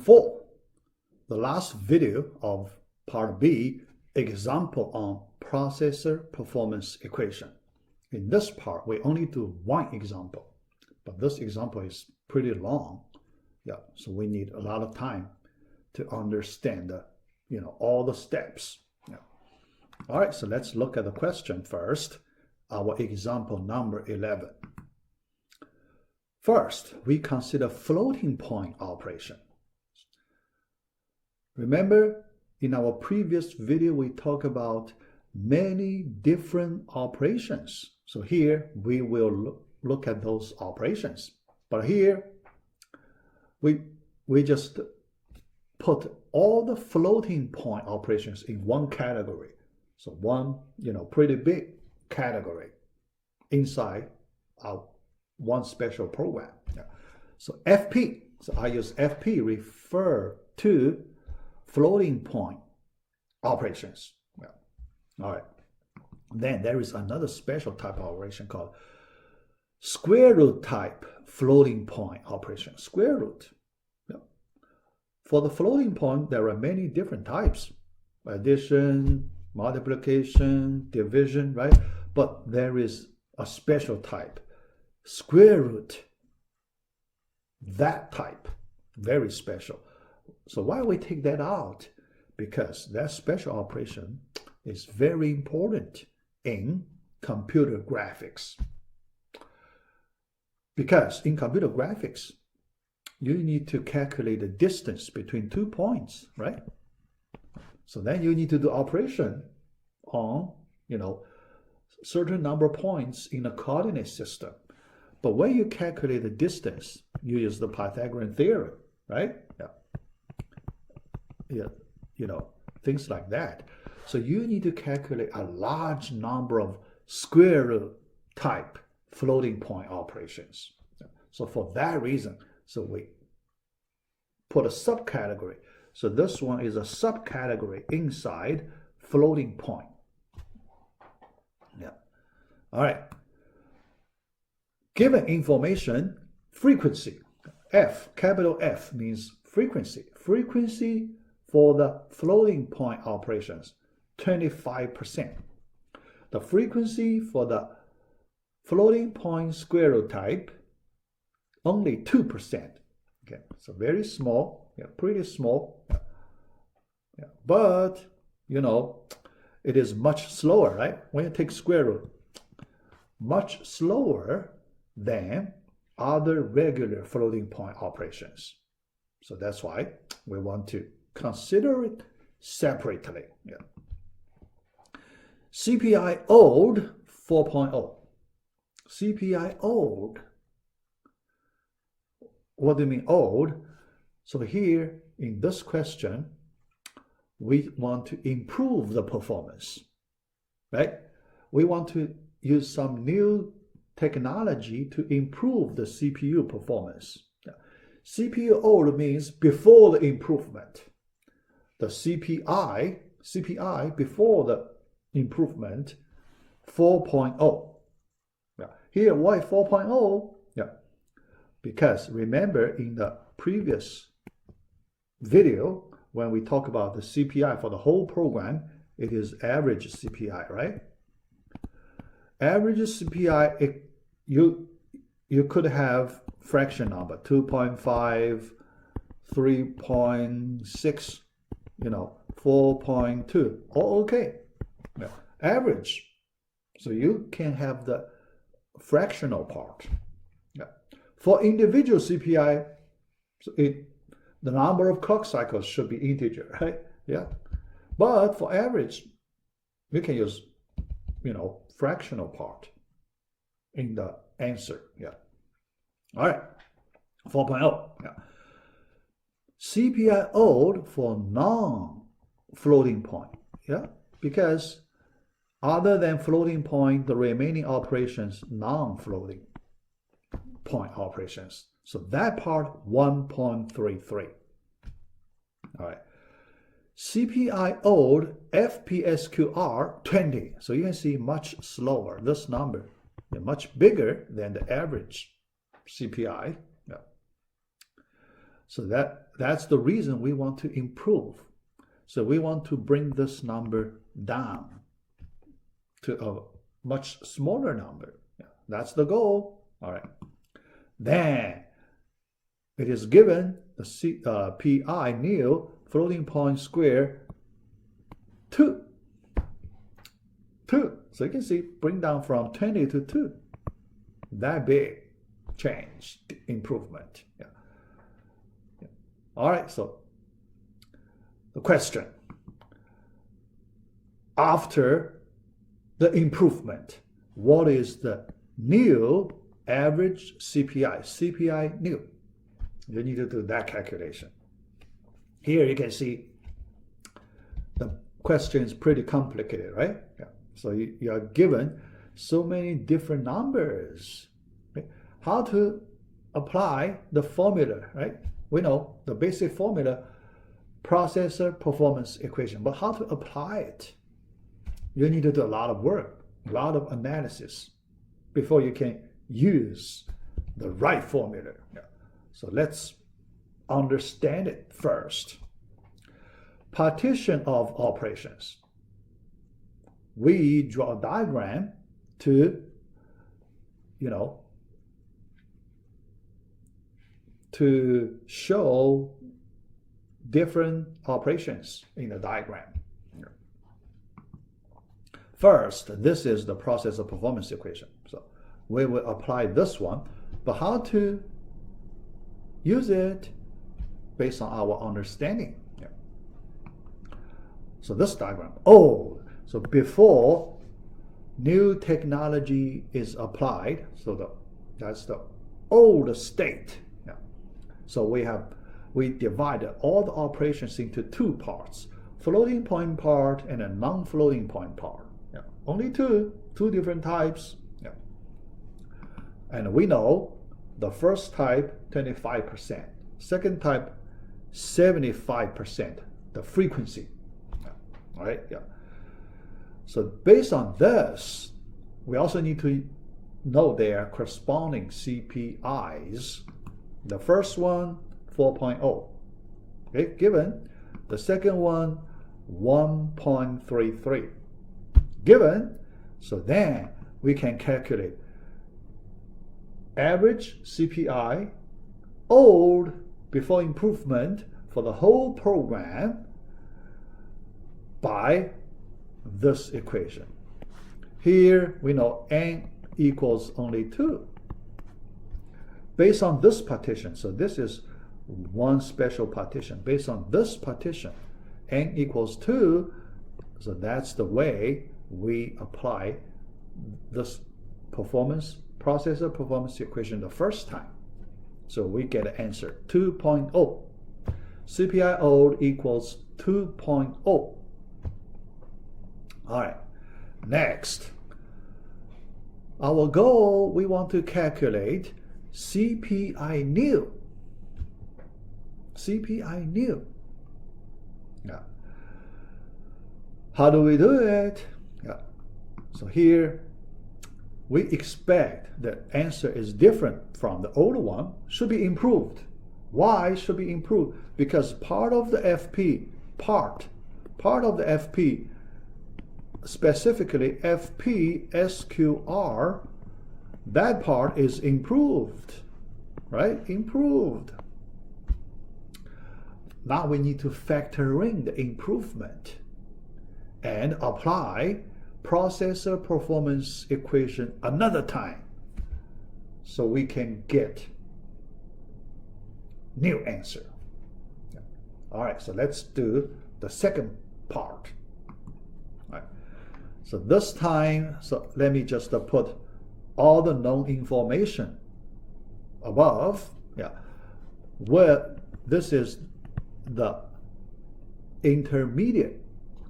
4, the last video of part B, example on processor performance equation. In this part, we only do one example, but this example is pretty long. Yeah, so we need a lot of time to understand all the steps. Yeah. All right, so let's look at the question first, our example number 11. First, we consider floating point operation. Remember, in our previous video, we talked about many different operations. So here, we will look at those operations. But here, we just put all the floating point operations in one category. So one, pretty big category inside our one special program. Yeah. So FP, so I use FP refer to floating point operations. Yeah. All right. Then there is another special type of operation called square root type floating point operation. Square root. Yeah. For the floating point, there are many different types. Addition, multiplication, division, right? But there is a special type. Square root. That type. Very special. So why we take that out? Because that special operation is very important in computer graphics. Because in computer graphics, you need to calculate the distance between 2 points, right? So then you need to do operation on, certain number of points in a coordinate system. But when you calculate the distance, you use the Pythagorean theorem, right? Yeah. Things like that. So you need to calculate a large number of square root type floating point operations. So for that reason, so we put a subcategory. So this one is a subcategory inside floating point. Yeah. All right. Given information, frequency. F, capital F means frequency. Frequency for the floating point operations, 25%. The frequency for the floating point square root type, only 2%. Okay, so very small, pretty small. Yeah. But, it is much slower, right? When you take square root, much slower than other regular floating point operations. So that's why we want to consider it separately. Yeah. CPI old 4.0. CPI old. What do you mean old? So here in this question, we want to improve the performance, right? We want to use some new technology to improve the CPU performance. Yeah. CPU old means before the improvement. The CPI before the improvement, 4.0. Yeah. Here, why 4.0? Yeah. Because remember in the previous video, when we talk about the CPI for the whole program, it is average CPI, right? Average CPI, you could have fraction number, 2.5, 3.6, 4.2, all okay. Yeah. Average, so you can have the fractional part. Yeah. For individual CPI, so the number of clock cycles should be integer, right? Yeah. But for average, we can use, fractional part in the answer. Yeah. All right. 4.0. Yeah. CPI old for non-floating point. Yeah. Because other than floating point, the remaining operations, non-floating point operations. So that part, 1.33. All right. CPI old FPSQR 20. So you can see much slower. This number is much bigger than the average CPI. Yeah. So that's the reason we want to improve. So we want to bring this number down to a much smaller number. Yeah, that's the goal. All right. Then it is given the pi new floating point square 2. 2. So you can see bring down from 20 to 2. That big change, improvement. Yeah. Yeah. All right, so the question. After the improvement, what is the new average CPI? CPI new. You need to do that calculation. Here you can see the question is pretty complicated, right? Yeah. So you are given so many different numbers. Right? How to apply the formula, right? We know the basic formula, processor performance equation, but how to apply it? You need to do a lot of work, a lot of analysis before you can use the right formula. Yeah. So let's understand it first. Partition of operations. We draw a diagram to, to show different operations in the diagram. First, this is the processor performance equation. So we will apply this one, but how to use it based on our understanding. Yeah. So this diagram, so before new technology is applied, so that's the old state. Yeah. So we divided all the operations into two parts, floating point part and a non-floating point part. Yeah. Only two different types. Yeah. And we know the first type 25%, second type 75%, the frequency. Yeah. All right. Yeah. So based on this, we also need to know their corresponding CPIs. The first one 4.0, okay, given. The second one 1.33, given. So then we can calculate average CPI old before improvement for the whole program by this equation. Here we know n equals only 2. Based on this partition, so this is one special partition. Based on this partition, n equals 2, so that's the way we apply this processor performance equation the first time. So we get an answer 2.0. CPI old equals 2.0. All right, next. Our goal, we want to calculate CPI new. CPI new. Yeah. How do we do it? Yeah. So here, we expect the answer is different from the old one, should be improved. Why should be improved? Because part of the FP, part of the FP, specifically FP SQR, that part is improved, right? Improved. Now we need to factor in the improvement and apply processor performance equation another time so we can get new answer. Yeah. All right, so let's do the second part. All right. So this time, so let me just put all the known information above. Yeah, where this is the intermediate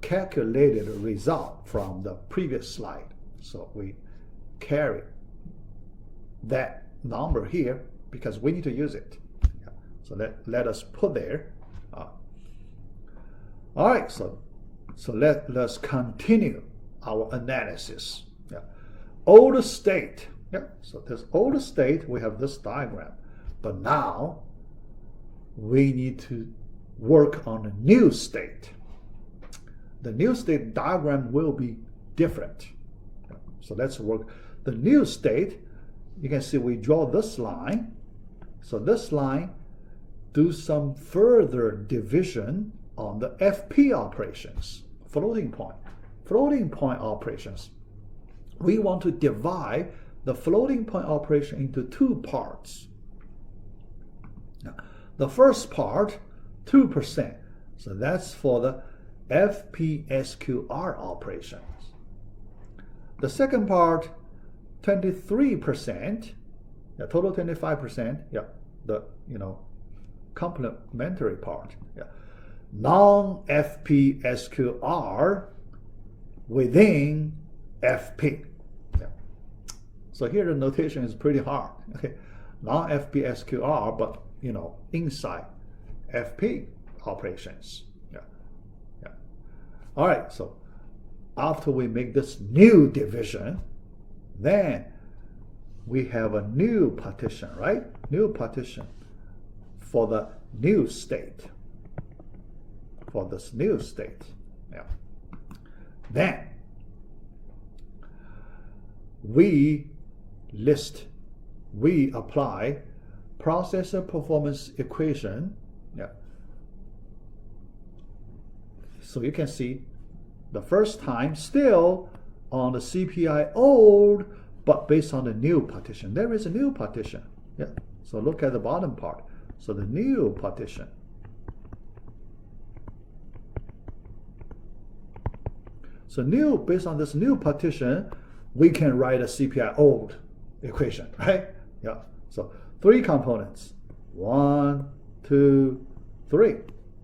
calculated result from the previous slide. So we carry that number here because we need to use it. Yeah. So let us put there. All right, so let's continue our analysis. Yeah. Old state. Yeah. So this old state, we have this diagram. But now we need to work on a new state. The new state diagram will be different. So let's work. The new state, you can see we draw this line. So this line, do some further division on the FP operations, floating point operations. We want to divide the floating point operation into two parts. Now, the first part, 2%. So that's for the FPSQR operations. The second part, 23%, total 25%, the complementary part, non-FPSQR within FP. So here the notation is pretty hard. Okay, non-FPSQR, but inside FP operations. All right, so after we make this new division, then we have a new partition, right? New partition for the new state. For this new state. Then we apply processor performance equation. So you can see the first time still on the CPI old, but based on the new partition. There is a new partition. So look at the bottom part. So the new partition. So based on this new partition, we can write a CPI old equation, right? So 3 components. 1, 2, 3.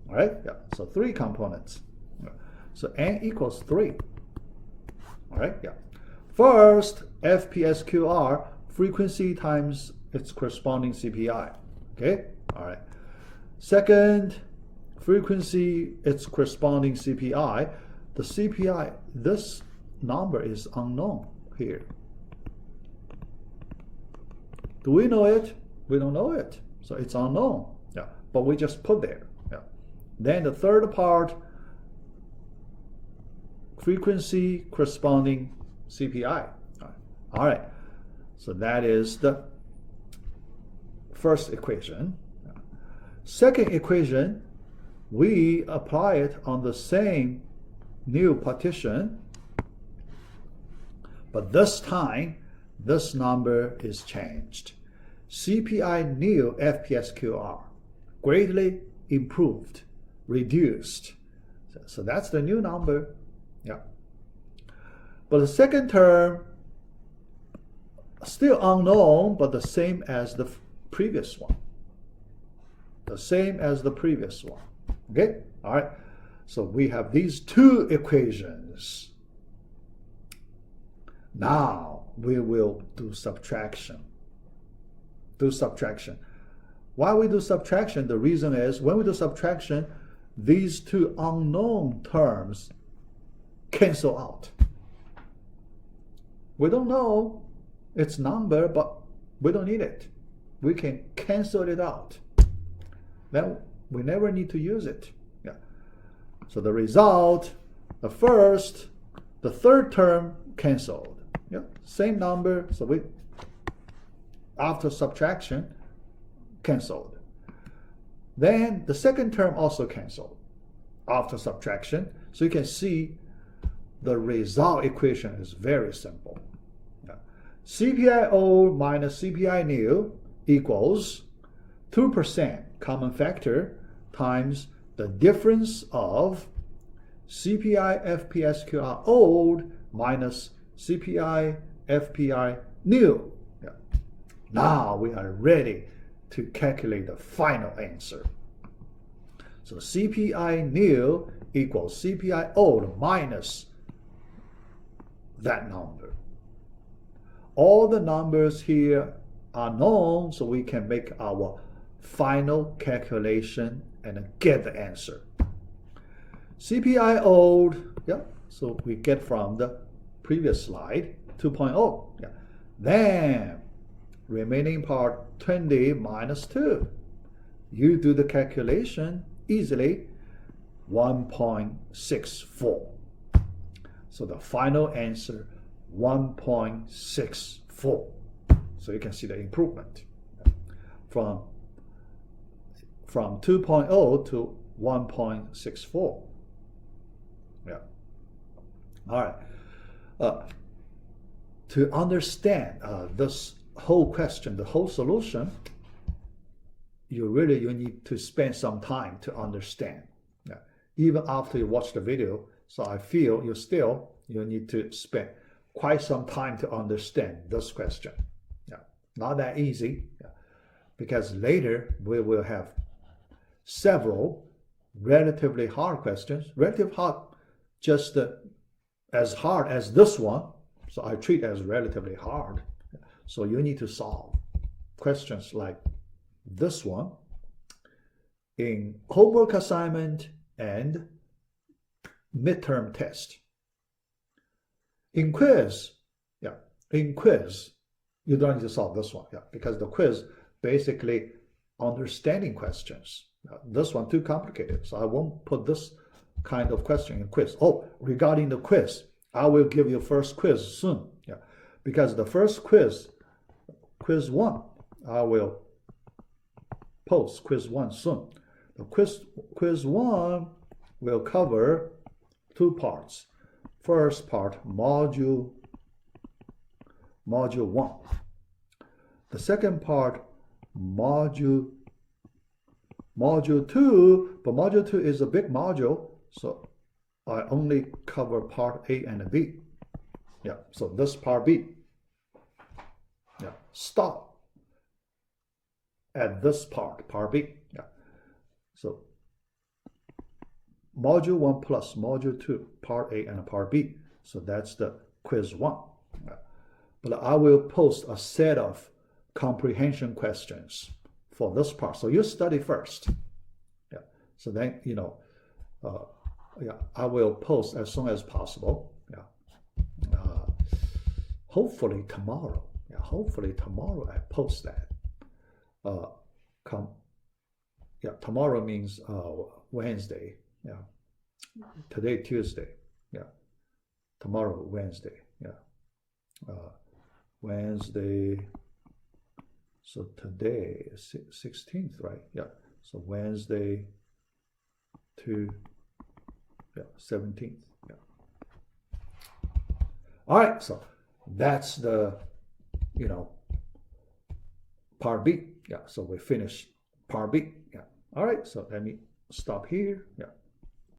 All right? So 3 components. So n equals 3. All right? First, FPSQR, frequency times its corresponding CPI. Okay? All right. Second, frequency, its corresponding CPI. The CPI, this number is unknown here. Do we know it? We don't know it. So it's unknown. But we just put there. Then the third part, frequency corresponding CPI. All right. So that is the first equation. Second equation, we apply it on the same new partition, but this time this number is changed. CPI new FPSQR greatly improved, reduced. So that's the new number. But the second term, still unknown, but the same as the previous one. The same as the previous one. Okay? All right. So we have these 2 equations. Now we will do subtraction. Why we do subtraction? The reason is when we do subtraction, these 2 unknown terms cancel out. We don't know its number, but we don't need it. We can cancel it out. Then we never need to use it. So the result, the third term canceled. Same number, so we, after subtraction, canceled. Then the second term also canceled after subtraction. So you can see the result equation is very simple. CPI old minus CPI new equals 2% common factor times the difference of CPI FPSQR old minus CPI FPI new. Now we are ready to calculate the final answer. So CPI new equals CPI old minus that number. All the numbers here are known, so we can make our final calculation and get the answer. CPI old, so we get from the previous slide, 2.0. Then remaining part 20 minus 2. you do the calculation easily, 1.64. So the final answer, 1.64. So you can see the improvement from 2.0 to 1.64. Yeah. All right. To understand this whole question, the whole solution, you need to spend some time to understand. Yeah. Even after you watch the video, so I feel you need to spend quite some time to understand this question. Yeah. Not that easy, yeah. Because later we will have several relatively hard questions, just as hard as this one. So I treat as relatively hard. So you need to solve questions like this one in homework assignment and midterm test. In quiz, you don't need to solve this one, because the quiz basically understanding questions. This one too complicated, so I won't put this kind of question in quiz. Oh, regarding the quiz, I will give you first quiz soon. Yeah, because the first quiz 1, I will post quiz 1 soon. The quiz 1 will cover 2 parts. First part, module 1. The second part, module 2, but module 2 is a big module, so I only cover part A and B. Yeah, so this part B. Yeah, stop at this part B. Yeah, so module 1 plus module 2, part A and part B. So that's the quiz 1. Yeah. But I will post a set of comprehension questions for this part. So you study first. Yeah. So then, I will post as soon as possible. Yeah. Hopefully tomorrow. Yeah. Hopefully tomorrow I post that. Tomorrow means Wednesday. Yeah. Today Tuesday. Yeah. Tomorrow Wednesday. Yeah. Wednesday. So today is 16th, right? Yeah. So Wednesday to 17th. Yeah. All right. So that's the part B. Yeah. So we finished part B. Yeah. All right. So let me stop here. Yeah.